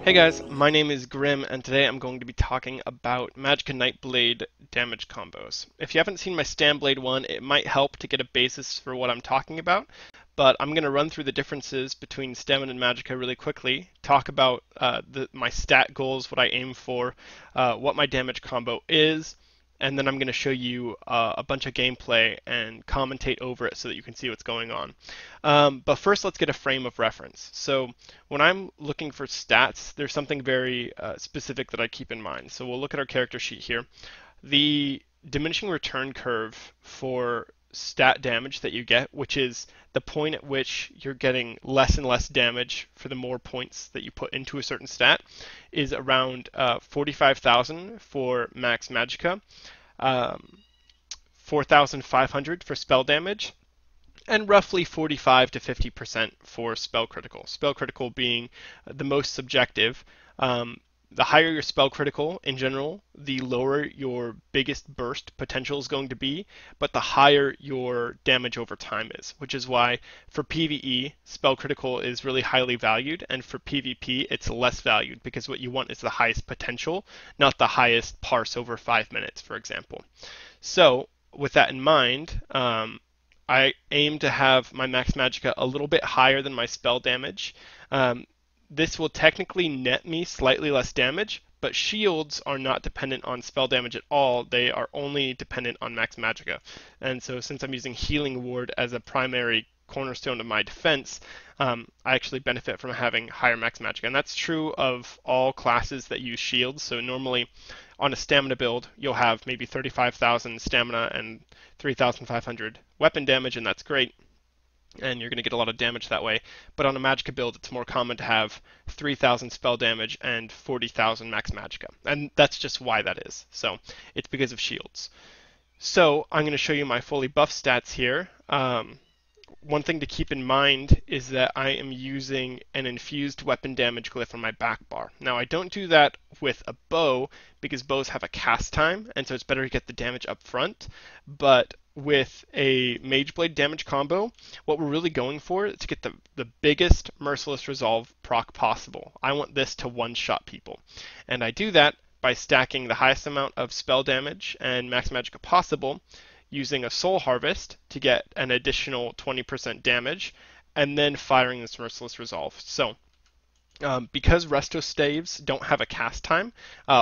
Hey guys, my name is Grim, and today I'm going to be talking about Magicka Nightblade damage combos. If you haven't seen my Stamblade one, it might help to get a basis for what I'm talking about, but I'm going to run through the differences between Stamina and Magicka really quickly, talk about my stat goals, what I aim for, what my damage combo is, and then I'm going to show you a bunch of gameplay and commentate over it so that you can see what's going on. But first, let's get a frame of reference. So when I'm looking for stats, there's something very specific that I keep in mind. So we'll look at our character sheet here. The diminishing return curve for stat damage that you get, which is the point at which you're getting less and less damage for the more points that you put into a certain stat, is around 45,000 for max Magicka, 4,500 for spell damage, and roughly 45 to 50% for spell critical. Spell critical being the most subjective. The higher your spell critical in general, the lower your biggest burst potential is going to be, but the higher your damage over time is, which is why for PvE, spell critical is really highly valued, and for PvP, it's less valued, because what you want is the highest potential, not the highest parse over 5 minutes, for example. So, with that in mind, I aim to have my max Magicka a little bit higher than my spell damage. This will technically net me slightly less damage, but shields are not dependent on spell damage at all. They are only dependent on max Magicka. And so since I'm using Healing Ward as a primary cornerstone of my defense, I actually benefit from having higher max Magicka. And that's true of all classes that use shields. So normally on a stamina build, you'll have maybe 35,000 stamina and 3,500 weapon damage, and that's great. And you're going to get a lot of damage that way. But on a Magicka build, it's more common to have 3,000 spell damage and 40,000 max Magicka. And that's just why that is. So it's because of shields. So I'm going to show you my fully buff stats here. One thing to keep in mind is that I am using an infused weapon damage glyph on my back bar. Now I don't do that with a bow because bows have a cast time, and so it's better to get the damage up front. But with a Mageblade damage combo, what we're really going for is to get the biggest Merciless Resolve proc possible. I want this to one-shot people. And I do that by stacking the highest amount of spell damage and max Magicka possible, using a Soul Harvest to get an additional 20% damage, and then firing this Merciless Resolve. So, because Resto Staves don't have a cast time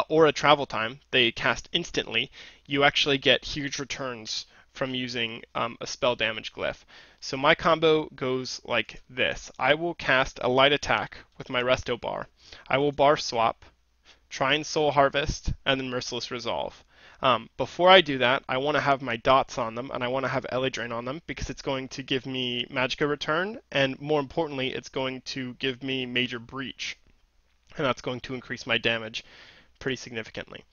or a travel time, they cast instantly, you actually get huge returns from using a spell damage glyph. So my combo goes like this. I will cast a light attack with my Resto bar. I will bar swap, try and Soul Harvest, and then Merciless Resolve. Before I do that, I want to have my dots on them, and I want to have Ellie Drain on them, because it's going to give me Magicka return, and more importantly, it's going to give me Major Breach, and that's going to increase my damage pretty significantly.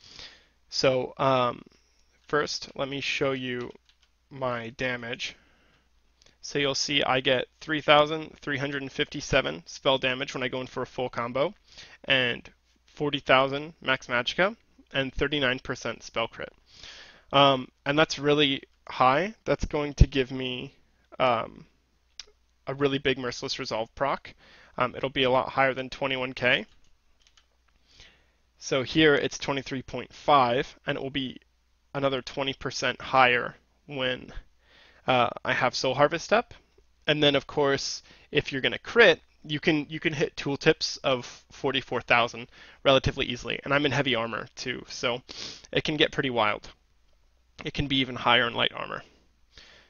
So first, let me show you my damage. So you'll see I get 3,357 spell damage when I go in for a full combo, and 40,000 max Magicka, and 39% spell crit. And that's really high. That's going to give me a really big Merciless Resolve proc. It'll be a lot higher than 21k. So here it's 23.5, and it will be another 20% higher when I have Soul Harvest up. And then, of course, if you're going to crit, you can hit tooltips of 44,000 relatively easily, and I'm in heavy armor too, so it can get pretty wild. It can be even higher in light armor.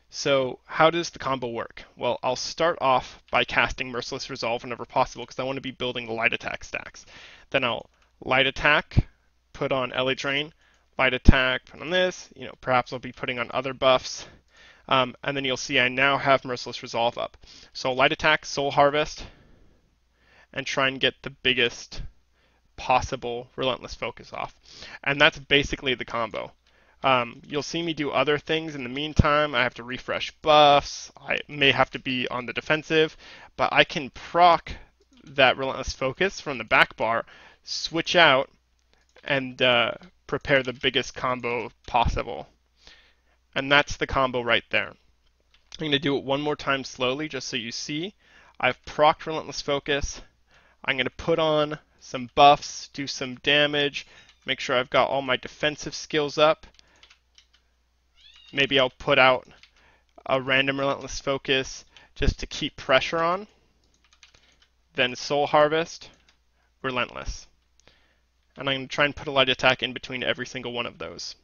So how does the combo work? Well, I'll start off by casting Merciless Resolve whenever possible, because I want to be building light attack stacks. Then I'll light attack, put on Ellie Drain, light attack, put on this. Perhaps I'll be putting on other buffs. And then you'll see I now have Merciless Resolve up. So light attack, Soul Harvest, and try and get the biggest possible Relentless Focus off. And that's basically the combo. You'll see me do other things in the meantime. I have to refresh buffs. I may have to be on the defensive, but I can proc that Relentless Focus from the back bar, switch out, and prepare the biggest combo possible. And that's the combo right there. I'm going to do it one more time slowly just so you see. I've procced Relentless Focus. I'm going to put on some buffs, do some damage, make sure I've got all my defensive skills up. Maybe I'll put out a random Relentless Focus just to keep pressure on. Then Soul Harvest, Relentless. And I'm going to try and put a light attack in between every single one of those.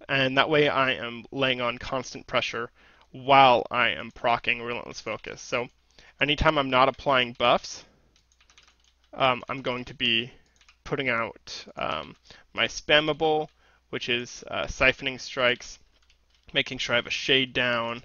And that way I am laying on constant pressure while I am proccing Relentless Focus. So anytime I'm not applying buffs, I'm going to be putting out my spammable, which is siphoning strikes, making sure I have a shade down.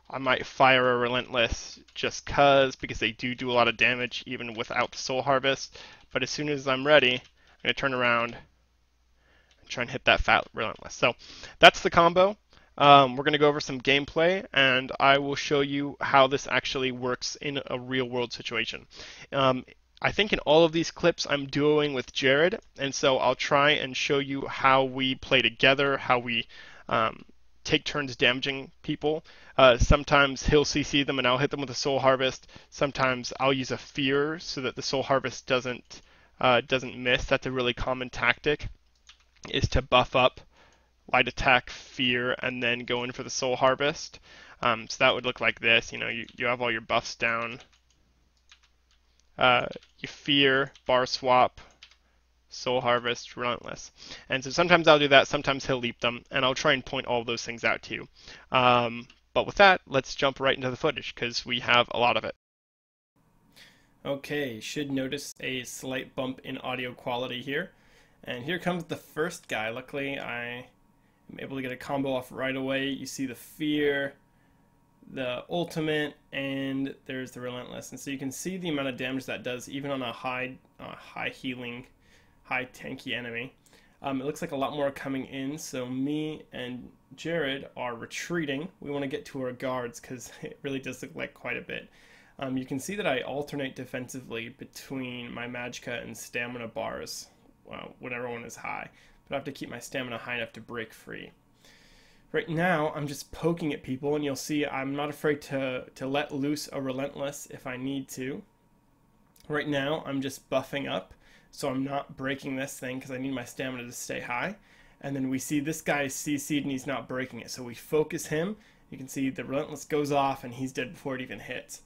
I might fire a Relentless just because they do a lot of damage even without the Soul Harvest. But as soon as I'm ready, I'm going to turn around and try and hit that fat Relentless. So that's the combo. We're going to go over some gameplay, and I will show you how this actually works in a real-world situation. I think in all of these clips I'm duoing with Jared, and so I'll try and show you how we play together, how we take turns damaging people. Sometimes he'll CC them and I'll hit them with a Soul Harvest. Sometimes I'll use a Fear so that the Soul Harvest doesn't miss. That's a really common tactic, is to buff up light attack, Fear, and then go in for the Soul Harvest. So that would look like this. You have all your buffs down. You Fear, bar swap, Soul Harvest, Relentless. And so sometimes I'll do that, sometimes he'll leap them, and I'll try and point all those things out to you. But with that, let's jump right into the footage, because we have a lot of it. Okay, should notice a slight bump in audio quality here. And here comes the first guy. Luckily, I am able to get a combo off right away. You see the Fear, the ultimate, and there's the Relentless. And so you can see the amount of damage that does even on a high healing, high tanky enemy. It looks like a lot more coming in, so me and Jared are retreating. We want to get to our guards because it really does look like quite a bit. You can see that I alternate defensively between my Magicka and stamina bars when everyone is high, but I have to keep my stamina high enough to break free. Right now, I'm just poking at people, and you'll see I'm not afraid to let loose a Relentless if I need to. Right now, I'm just buffing up, so I'm not breaking this thing because I need my stamina to stay high. And then we see this guy is CC'd and he's not breaking it, so we focus him. You can see the Relentless goes off and he's dead before it even hits.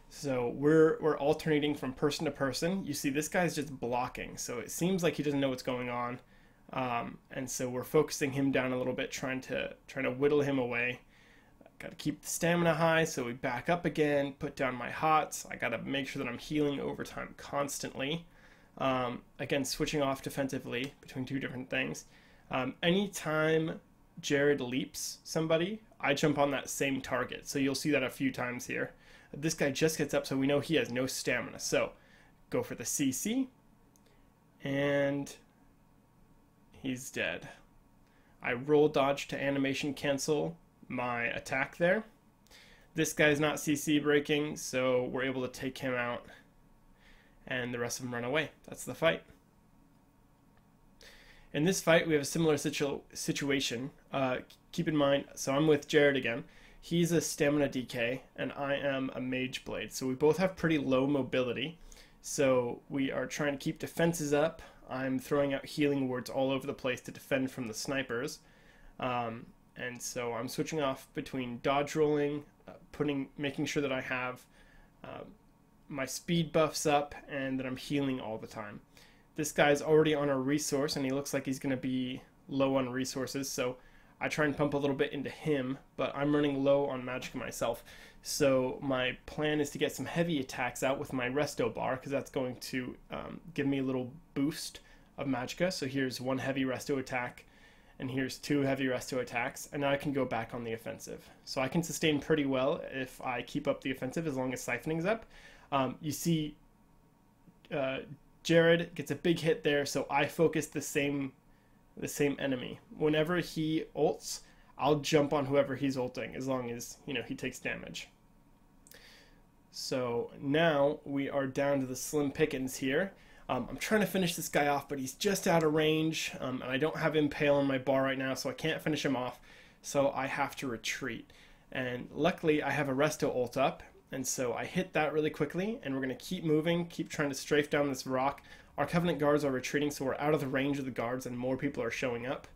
So we're alternating from person to person. You see this guy's just blocking, so it seems like he doesn't know what's going on. And so we're focusing him down a little bit, trying to whittle him away. Got to keep the stamina high, so we back up again, put down my hots. I got to make sure that I'm healing over time constantly. Again, switching off defensively between two different things. Anytime Jared leaps somebody, I jump on that same target. So you'll see that a few times here. This guy just gets up, so we know he has no stamina. So go for the CC, and he's dead. I roll dodge to animation cancel my attack there. This guy's not CC breaking, so we're able to take him out, and the rest of them run away. That's the fight. In this fight, we have a similar situation. Keep in mind, so I'm with Jared again. He's a stamina DK, and I am a Mageblade. So we both have pretty low mobility. So we are trying to keep defenses up. I'm throwing out healing wards all over the place to defend from the snipers. And so I'm switching off between dodge rolling, making sure that I have my speed buffs up, and that I'm healing all the time. This guy's already on a resource, and he looks like he's going to be low on resources, so I try and pump a little bit into him, but I'm running low on Magicka myself. So my plan is to get some heavy attacks out with my resto bar, because that's going to give me a little boost of Magicka. So here's one heavy resto attack, and here's two heavy resto attacks, and now I can go back on the offensive. So I can sustain pretty well if I keep up the offensive as long as siphoning's up. You see Jared gets a big hit there, so I focus the same enemy. Whenever he ults, I'll jump on whoever he's ulting as long as he takes damage. So now we are down to the slim pickings here. I'm trying to finish this guy off, but he's just out of range, and I don't have Impale on my bar right now, so I can't finish him off, so I have to retreat. And luckily I have a resto ult up, And so I hit that really quickly, and we're going to keep moving, keep trying to strafe down this rock. Our Covenant guards are retreating, so we're out of the range of the guards, and more people are showing up.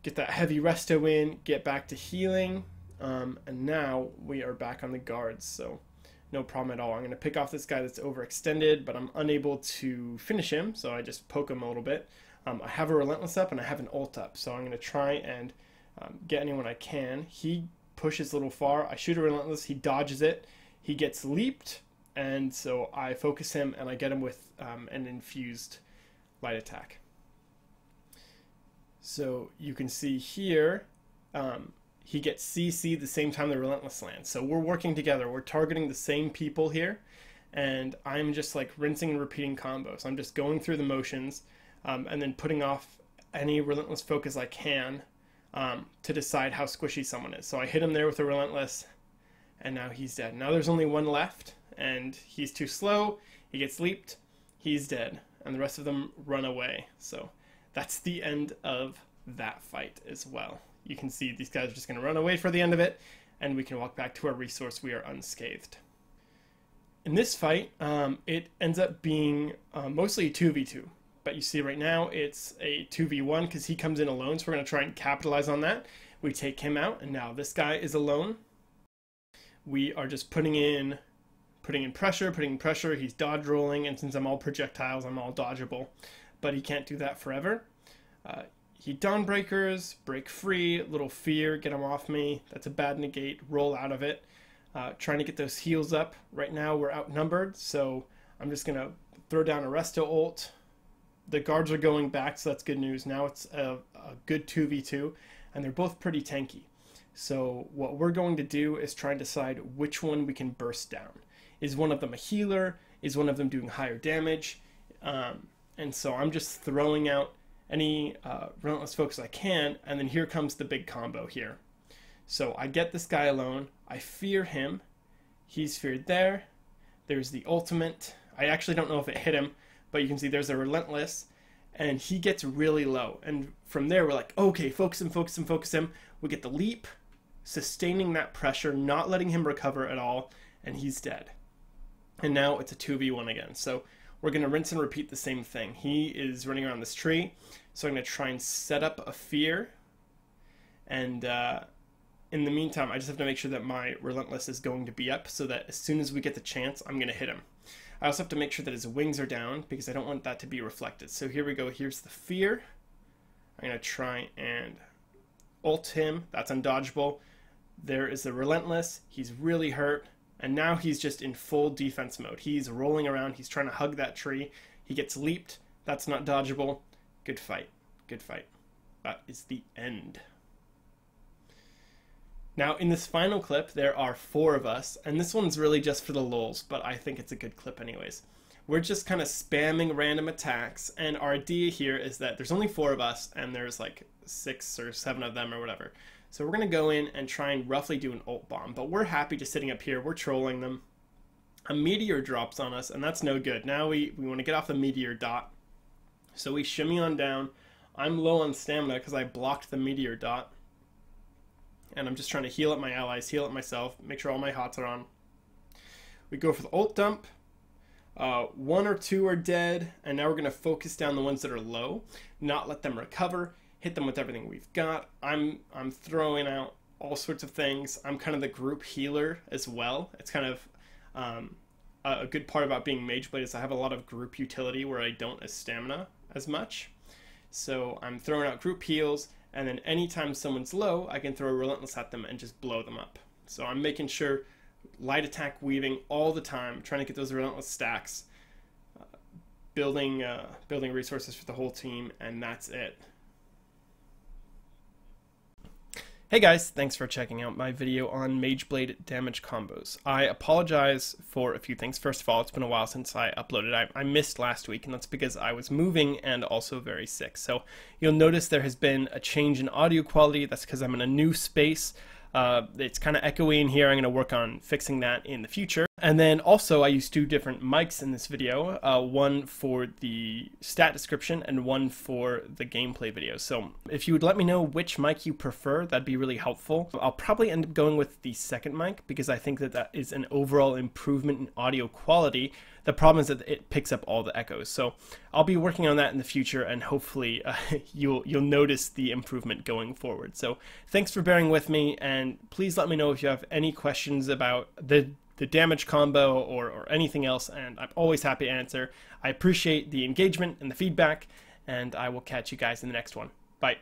Get that heavy resto in, get back to healing, and now we are back on the guards, so no problem at all. I'm going to pick off this guy that's overextended, but I'm unable to finish him, so I just poke him a little bit. I have a Relentless up, and I have an ult up, so I'm going to try and get anyone I can. He pushes a little far. I shoot a Relentless, he dodges it, he gets leaped, and so I focus him, and I get him with an infused light attack. So you can see here, he gets CC the same time the Relentless lands. So we're working together. We're targeting the same people here. And I'm just like rinsing and repeating combos. I'm just going through the motions and then putting off any Relentless focus I can to decide how squishy someone is. So I hit him there with a Relentless, and now he's dead. Now there's only one left, and he's too slow. He gets leaped. He's dead. And the rest of them run away. So that's the end of that fight as well. You can see these guys are just going to run away for the end of it, and we can walk back to our resource. We are unscathed. In this fight, it ends up being mostly a 2v2. But you see right now it's a 2v1 because he comes in alone, so we're going to try and capitalize on that. We take him out, and now this guy is alone. We are just putting in pressure. He's dodge rolling, and since I'm all projectiles, I'm all dodgeable. But he can't do that forever. He Dawnbreakers, break free, little fear, get him off me. That's a bad negate, roll out of it. Trying to get those heals up. Right now we're outnumbered, so I'm just going to throw down a Resto ult. The guards are going back, so that's good news. Now it's a good 2v2, and they're both pretty tanky. So what we're going to do is try and decide which one we can burst down. Is one of them a healer? Is one of them doing higher damage? And so I'm just throwing out any Relentless focus I can, and then here comes the big combo here. So I get this guy alone, I fear him, he's feared there, there's the ultimate, I actually don't know if it hit him, but you can see there's a Relentless, and he gets really low, and from there we're like, okay, focus him, we get the leap, sustaining that pressure, not letting him recover at all, and he's dead. And now it's a 2v1 again, so we're going to rinse and repeat the same thing. He is running around this tree, so I'm going to try and set up a fear. And in the meantime, I just have to make sure that my Relentless is going to be up so that as soon as we get the chance, I'm going to hit him. I also have to make sure that his wings are down because I don't want that to be reflected. So here we go. Here's the fear. I'm going to try and ult him. That's undodgeable. There is the Relentless. He's really hurt. And now he's just in full defense mode. He's rolling around. He's trying to hug that tree. He gets leaped. That's not dodgeable. Good fight. Good fight. That is the end. Now, in this final clip, there are 4 of us. And this one's really just for the lulz, but I think it's a good clip anyways. We're just kind of spamming random attacks. And our idea here is that there's only 4 of us, and there's like 6 or 7 of them or whatever. So we're going to go in and try and roughly do an ult bomb, but we're happy just sitting up here. We're trolling them. A meteor drops on us, and that's no good. Now we want to get off the meteor dot. So we shimmy on down. I'm low on stamina because I blocked the meteor dot. And I'm just trying to heal up my allies, heal up myself, make sure all my hots are on. We go for the ult dump. 1 or 2 are dead, and now we're going to focus down the ones that are low, not let them recover. Hit them with everything we've got. I'm throwing out all sorts of things. I'm kind of the group healer as well. It's kind of a good part about being Mageblade is I have a lot of group utility where I don't as stamina as much. So I'm throwing out group heals, and then anytime someone's low, I can throw a Relentless at them and just blow them up. So I'm making sure light attack weaving all the time, trying to get those Relentless stacks, building resources for the whole team, and that's it. Hey guys, thanks for checking out my video on Mageblade damage combos. I apologize for a few things. First of all, it's been a while since I uploaded. I missed last week, and that's because I was moving and also very sick. So you'll notice there has been a change in audio quality. That's because I'm in a new space. It's kind of echoey in here. I'm going to work on fixing that in the future. And then also I used two different mics in this video, one for the stat description and one for the gameplay video. So if you would let me know which mic you prefer, that'd be really helpful. I'll probably end up going with the second mic because I think that that is an overall improvement in audio quality. The problem is that it picks up all the echoes. So I'll be working on that in the future, and hopefully you'll notice the improvement going forward. So thanks for bearing with me, and please let me know if you have any questions about the damage combo or anything else, and I'm always happy to answer. I appreciate the engagement and the feedback, and I will catch you guys in the next one. Bye.